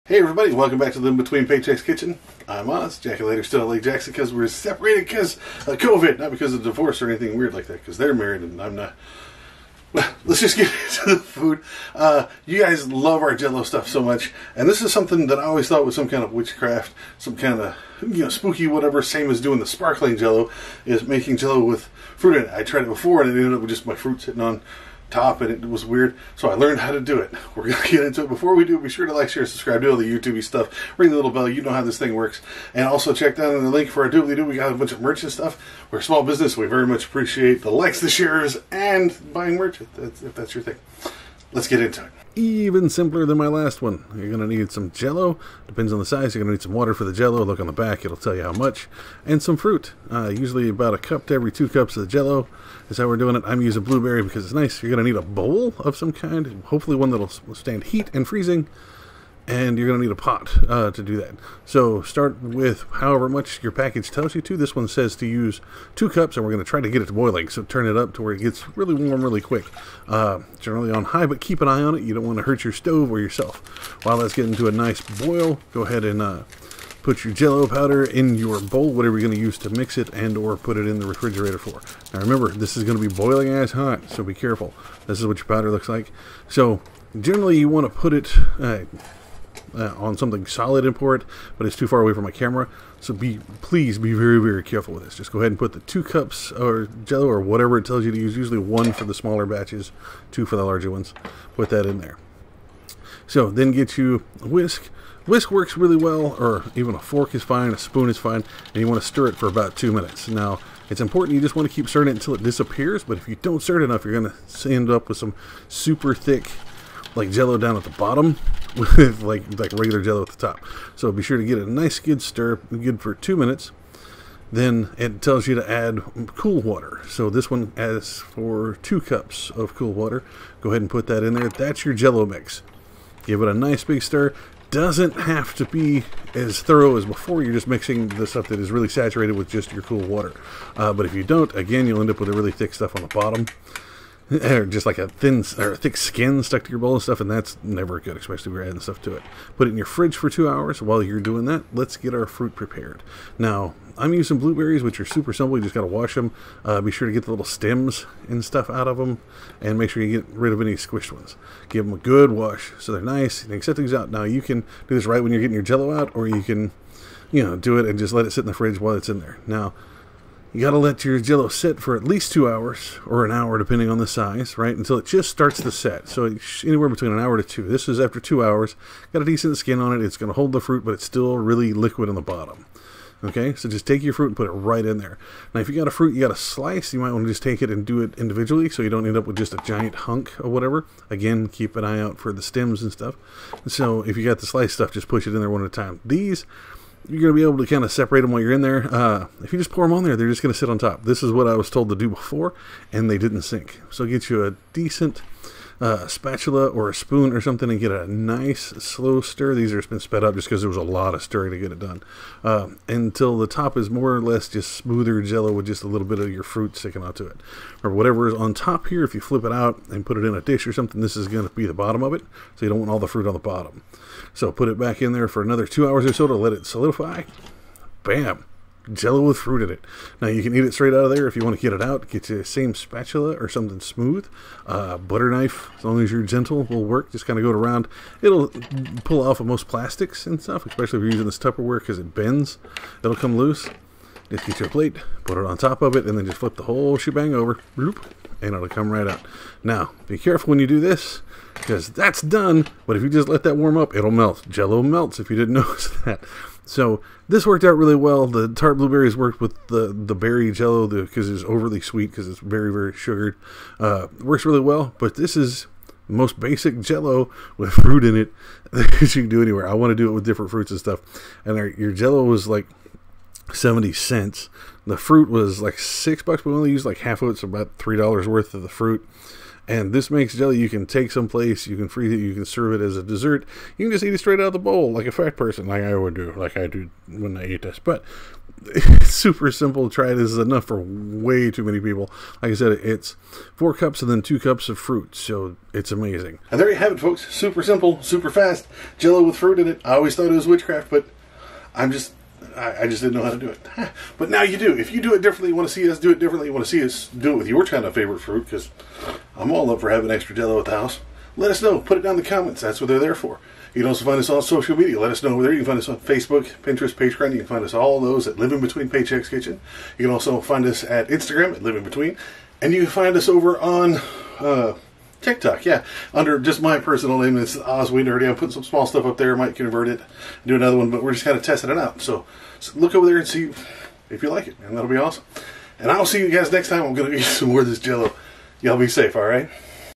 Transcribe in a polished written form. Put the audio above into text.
Hey everybody, welcome back to the Between Paychecks Kitchen. I'm Oz, Jack-O-Later, still at Lake Jackson because we're separated because of COVID, not because of divorce or anything weird like that, because they're married and I'm not. Well, let's just get into the food. You guys love our Jell-O stuff so much, and this is something that I always thought was some kind of witchcraft, some kind of, spooky whatever, same as doing the sparkling Jell-O, is making Jell-O with fruit in it. I tried it before and it ended up with just my fruit sitting on top and it was weird, so I learned how to do it. We're going to get into it. Before we do, be sure to like, share, subscribe, do all the YouTube stuff, ring the little bell, you know how this thing works, and also check down in the link for our doobly-doo. We got a bunch of merch and stuff. We're a small business, we very much appreciate the likes, the shares, and buying merch if that's your thing. Let's get into it. Even simpler than my last one. You're going to need some Jell-O. Depends on the size. You're going to need some water for the Jell-O. Look on the back. It'll tell you how much. And some fruit. Usually about a cup to every 2 cups of the Jell-O is how we're doing it. I'm using blueberry because it's nice. You're going to need a bowl of some kind. Hopefully one that'll stand heat and freezing. And you're going to need a pot to do that. So start with however much your package tells you to. This one says to use 2 cups, and we're going to try to get it to boiling. So turn it up to where it gets really warm really quick. Generally on high, but keep an eye on it. You don't want to hurt your stove or yourself. While that's getting to a nice boil, go ahead and put your Jell-O powder in your bowl, whatever you're going to use to mix it, and or put it in the refrigerator for. Now remember, this is going to be boiling ass hot, so be careful. This is what your powder looks like. So generally you want to put it on something solid and pour it, but it's too far away from my camera, so please be very, very careful with this. Just go ahead and put the 2 cups or Jell-O or whatever it tells you to use, usually 1 for the smaller batches, 2 for the larger ones. Put that in there. So then get you a whisk. Whisk works really well, or even a fork is fine, a spoon is fine, and you want to stir it for about 2 minutes. Now, it's important you just want to keep stirring it until it disappears, but if you don't stir it enough, you're going to end up with some super thick like Jell-O down at the bottom with like regular Jell-O at the top. So be sure to get a nice good stir, good for 2 minutes. Then it tells you to add cool water. So this one asks for 2 cups of cool water. Go ahead and put that in there. That's your Jell-O mix. Give it a nice big stir. Doesn't have to be as thorough as before. You're just mixing the stuff that is really saturated with just your cool water. But if you don't, again, you'll end up with a really thick stuff on the bottom. Or just like a thin or thick skin stuck to your bowl and stuff, and that's never good, especially if you're adding stuff to it. Put it in your fridge for 2 hours. While you're doing that, let's get our fruit prepared. Now, I'm using blueberries, which are super simple. You just got to wash them. Be sure to get the little stems and stuff out of them, and make sure you get rid of any squished ones. Give them a good wash so they're nice. You can set things out. Now, you can do this right when you're getting your Jell-O out, or you can, do it and just let it sit in the fridge while it's in there. Now, you got to let your Jell-O sit for at least 2 hours, or an hour depending on the size, right? Until it just starts to set. So anywhere between an hour to 2. This is after 2 hours. Got a decent skin on it. It's going to hold the fruit, but it's still really liquid on the bottom. Okay, so just take your fruit and put it right in there. Now, if you got a fruit you got to slice, you might want to just take it and do it individually so you don't end up with just a giant hunk or whatever. Again, keep an eye out for the stems and stuff. So if you got the sliced stuff, just push it in there one at a time. These, you're going to be able to kind of separate them while you're in there. If you just pour them on there, they're just going to sit on top. This is what I was told to do before, and they didn't sink. So get you a decent spatula or a spoon or something and get a nice slow stir. These are been sped up just because there was a lot of stirring to get it done. Until the top is more or less just smoother Jell-O with just a little bit of your fruit sticking onto it. Or whatever is on top here, if you flip it out and put it in a dish or something, this is going to be the bottom of it. So you don't want all the fruit on the bottom. So put it back in there for another 2 hours or so to let it solidify. Bam! Jell-O with fruit in it. Now you can eat it straight out of there. If you want to get it out, get you the same spatula or something smooth. Butter knife, as long as you're gentle, will work. Just kind of go around. It'll pull off of most plastics and stuff, especially if you're using this Tupperware because it bends. It'll come loose. Just get you a plate, put it on top of it, and then just flip the whole shebang over. Bloop, and it'll come right out. Now, be careful when you do this, because that's done, but if you just let that warm up, it'll melt. Jell-O melts if you didn't notice that. So this worked out really well. The tart blueberries worked with the berry Jell-O because it's overly sweet because it's very, very sugared. Works really well, but this is the most basic Jell-O with fruit in it that you can do anywhere. I want to do it with different fruits and stuff. And your Jell-O was like 70 cents. The fruit was like $6, but we only used like half of it, so about $3 worth of the fruit. And this makes jelly you can take someplace, you can freeze it, you can serve it as a dessert. You can just eat it straight out of the bowl like a fat person, like I would do, like I do when I eat this. But it's super simple. Try it. This is enough for way too many people. Like I said, it's 4 cups and then 2 cups of fruit, so it's amazing. And there you have it, folks. Super simple, super fast. Jell-O with fruit in it. I always thought it was witchcraft, but I just didn't know how to do it. But now you do. If you do it differently, you want to see us do it differently, you want to see us do it with your kind of favorite fruit, because I'm all up for having extra Jell-O at the house. Let us know. Put it down in the comments. That's what they're there for. You can also find us on social media. Let us know over there. You can find us on Facebook, Pinterest, Patreon. You can find us all those at Living Between Paychecks Kitchen. You can also find us at Instagram at Living Between. And you can find us over on TikTok, yeah, under just my personal name. It's OzWeNerdy. I'm putting some small stuff up there. I might convert it, do another one, but we're just kind of testing it out. So look over there and see if you like it, and that'll be awesome. And I'll see you guys next time. I'm going to eat some more of this Jell-O. Y'all be safe, all right?